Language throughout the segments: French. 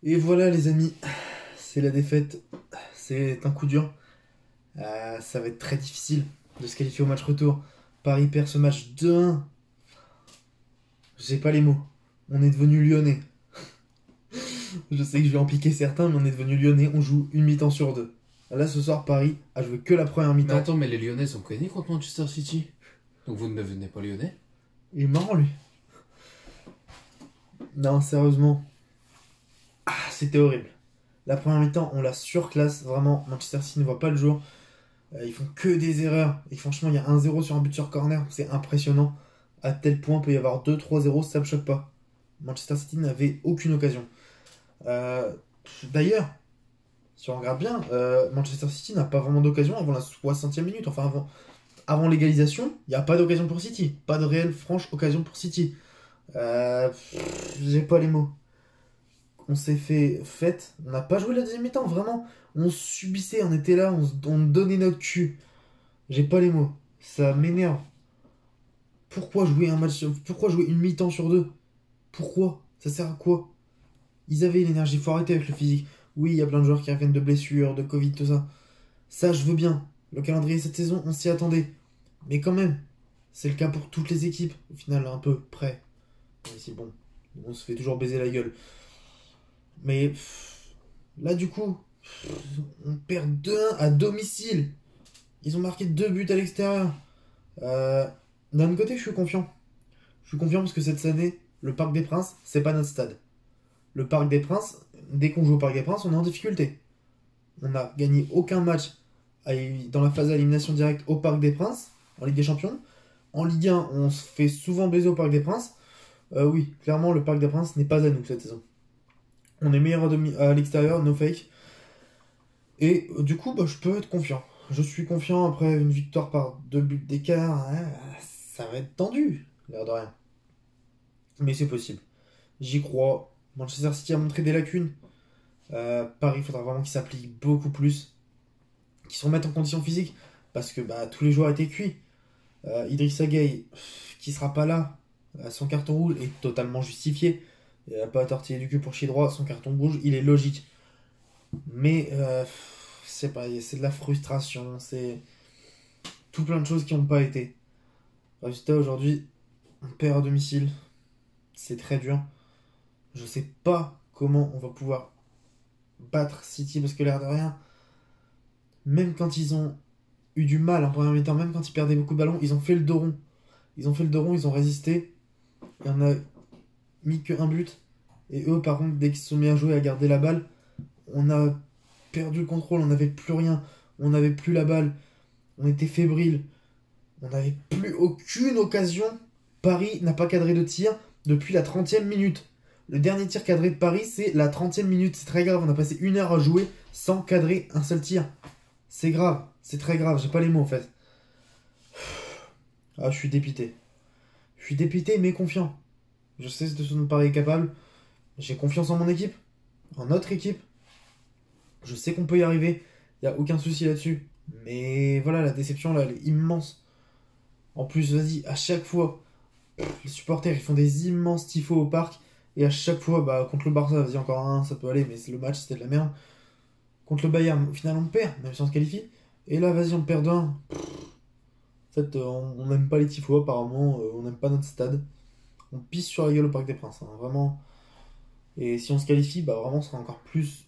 Et voilà les amis, c'est la défaite, c'est un coup dur. Ça va être très difficile de se qualifier au match retour. Paris perd ce match 2-1. J'ai pas les mots. On est devenu lyonnais. Je sais que je vais en piquer certains, mais on est devenu lyonnais. On joue une mi-temps sur deux. Là ce soir, Paris a joué que la première Mais mi-temps. attends, mais les Lyonnais sont gagnés contre Manchester City. Donc vous ne devenez pas Lyonnais. Il est marrant lui. Non, sérieusement. C'était horrible. La première mi-temps, on la surclasse. Vraiment, Manchester City ne voit pas le jour. Ils font que des erreurs. Et franchement, il y a 1-0 sur un but sur corner. C'est impressionnant. À tel point, il peut y avoir 2-3-0, ça me choque pas. Manchester City n'avait aucune occasion. Euh, D'ailleurs, si on regarde bien, Manchester City n'a pas vraiment d'occasion avant la 60e minute. Enfin, avant l'égalisation, il n'y a pas d'occasion pour City. Pas de réelle franche occasion pour City. J'ai pas les mots. On s'est fait fête. On n'a pas joué la deuxième mi-temps, vraiment. On subissait, on était là, on donnait notre cul. J'ai pas les mots. Ça m'énerve. Pourquoi jouer un match. Pourquoi jouer une mi-temps sur deux? Pourquoi? Ça sert à quoi? Ils avaient l'énergie, faut arrêter avec le physique. Oui, il y a plein de joueurs qui reviennent de blessures, de Covid, tout ça. Ça, je veux bien. Le calendrier cette saison, on s'y attendait. Mais quand même, c'est le cas pour toutes les équipes. Au final, un peu près. Mais c'est bon. On se fait toujours baiser la gueule. Mais là, du coup, on perd 2-1 à domicile. Ils ont marqué 2 buts à l'extérieur. Euh, D'un côté, je suis confiant. Je suis confiant parce que cette année, le Parc des Princes, c'est pas notre stade. Le Parc des Princes, dès qu'on joue au Parc des Princes, on est en difficulté. On n'a gagné aucun match dans la phase d'élimination directe au Parc des Princes, en Ligue des Champions. En Ligue 1, on se fait souvent baiser au Parc des Princes. Oui, clairement, le Parc des Princes n'est pas à nous cette saison. On est meilleur à l'extérieur, no fake. Et du coup, bah, je peux être confiant. Je suis confiant après une victoire par 2 buts d'écart. Ça va être tendu, l'air de rien. Mais c'est possible. J'y crois. Manchester City a montré des lacunes. Paris, il faudra vraiment qu'il s'applique beaucoup plus. Qu'ils se remettent en condition physique. Parce que bah, tous les joueurs étaient cuits. Idrissa Gueye, qui sera pas là, son carton rouge est totalement justifié. Il n'a pas à tortiller du cul pour chier droit. Son carton rouge, il est logique. Mais c'est pas, c'est de la frustration. C'est tout plein de choses qui n'ont pas été. Résultat, aujourd'hui, on perd à domicile. C'est très dur. Je sais pas comment on va pouvoir battre City parce que l'air de rien, même quand ils ont eu du mal en première mi-temps, même quand ils perdaient beaucoup de ballons, ils ont fait le dos rond. Ils ont fait le dos rond, ils ont résisté. Et on a mis que un but. Et eux, par contre, dès qu'ils se sont mis à jouer, à garder la balle, on a perdu le contrôle, on n'avait plus rien. On n'avait plus la balle. On était fébrile. On n'avait plus aucune occasion. Paris n'a pas cadré de tir depuis la 30e minute. Le dernier tir cadré de Paris, c'est la 30e minute. C'est très grave, on a passé 1 heure à jouer sans cadrer un seul tir. C'est grave, c'est très grave, j'ai pas les mots en fait. Ah, je suis dépité. Je suis dépité mais confiant. Je sais de ce dont Paris est capable. J'ai confiance en mon équipe, en notre équipe. Je sais qu'on peut y arriver. Il n'y a aucun souci là-dessus. Mais voilà, la déception là, elle est immense. En plus, vas-y, à chaque fois, les supporters ils font des immenses tifos au parc. Et à chaque fois, bah, contre le Barça, vas-y, encore un, ça peut aller, mais le match c'était de la merde. Contre le Bayern, au final on perd, même si on se qualifie. Et là, vas-y, on perd d'un. En fait, on n'aime pas les tifos apparemment, on n'aime pas notre stade. On pisse sur la gueule au Parc des Princes, hein, vraiment. Et si on se qualifie, bah vraiment, ce sera encore plus.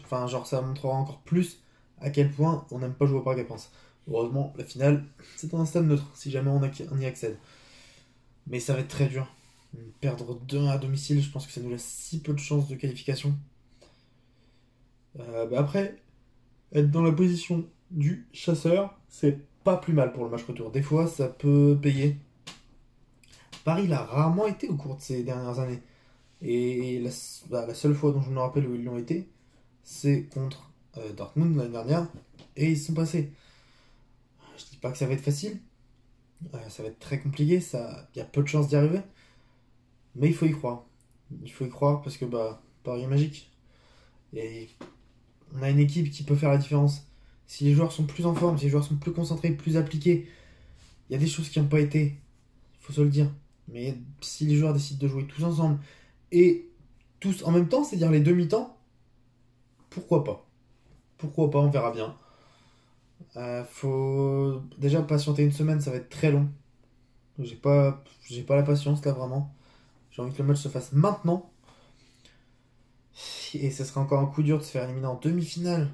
Enfin, genre, ça montrera encore plus à quel point on n'aime pas jouer au Parc des Princes. Heureusement, la finale, c'est un stade neutre, si jamais on y accède. Mais ça va être très dur. Perdre 2 à domicile, je pense que ça nous laisse si peu de chances de qualification. Bah après, être dans la position du chasseur, c'est pas plus mal pour le match retour. Des fois, ça peut payer. Paris l'a rarement été au cours de ces dernières années. Et la seule fois dont je me rappelle où ils l'ont été, c'est contre Dortmund l'année dernière. Et ils se sont passés. Je dis pas que ça va être facile. Ça va être très compliqué. Il y a peu de chances d'y arriver. Mais il faut y croire. Il faut y croire parce que bah, Paris est magique. Et on a une équipe qui peut faire la différence. Si les joueurs sont plus en forme, si les joueurs sont plus concentrés, plus appliqués, il y a des choses qui n'ont pas été. Il faut se le dire. Mais si les joueurs décident de jouer tous ensemble et tous en même temps, c'est-à-dire les demi-temps, pourquoi pas? Pourquoi pas, on verra bien. Faut déjà patienter une semaine, ça va être très long. J'ai pas la patience là vraiment. J'ai envie que le match se fasse maintenant. Et ça serait encore un coup dur de se faire éliminer en demi-finale.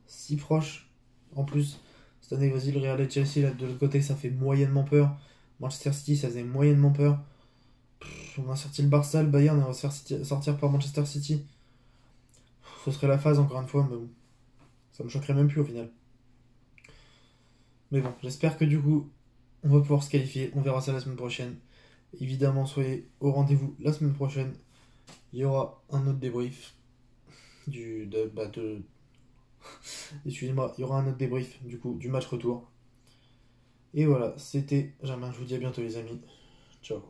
Si proche. En plus, cette année, vas-y, le Real et Chelsea, là, de l'autre côté, ça fait moyennement peur. Manchester City, ça faisait moyennement peur. On a sorti le Barça, le Bayern, on va se faire sortir par Manchester City. Ce serait la phase, encore une fois, mais bon, ça me choquerait même plus au final. Mais bon, j'espère que du coup, on va pouvoir se qualifier. On verra ça la semaine prochaine. Évidemment, soyez au rendez-vous la semaine prochaine. Il y aura un autre débrief du, de- excusez-moi, il y aura un autre débrief du coup du match retour. Et voilà, c'était Germain. Je vous dis à bientôt les amis. Ciao.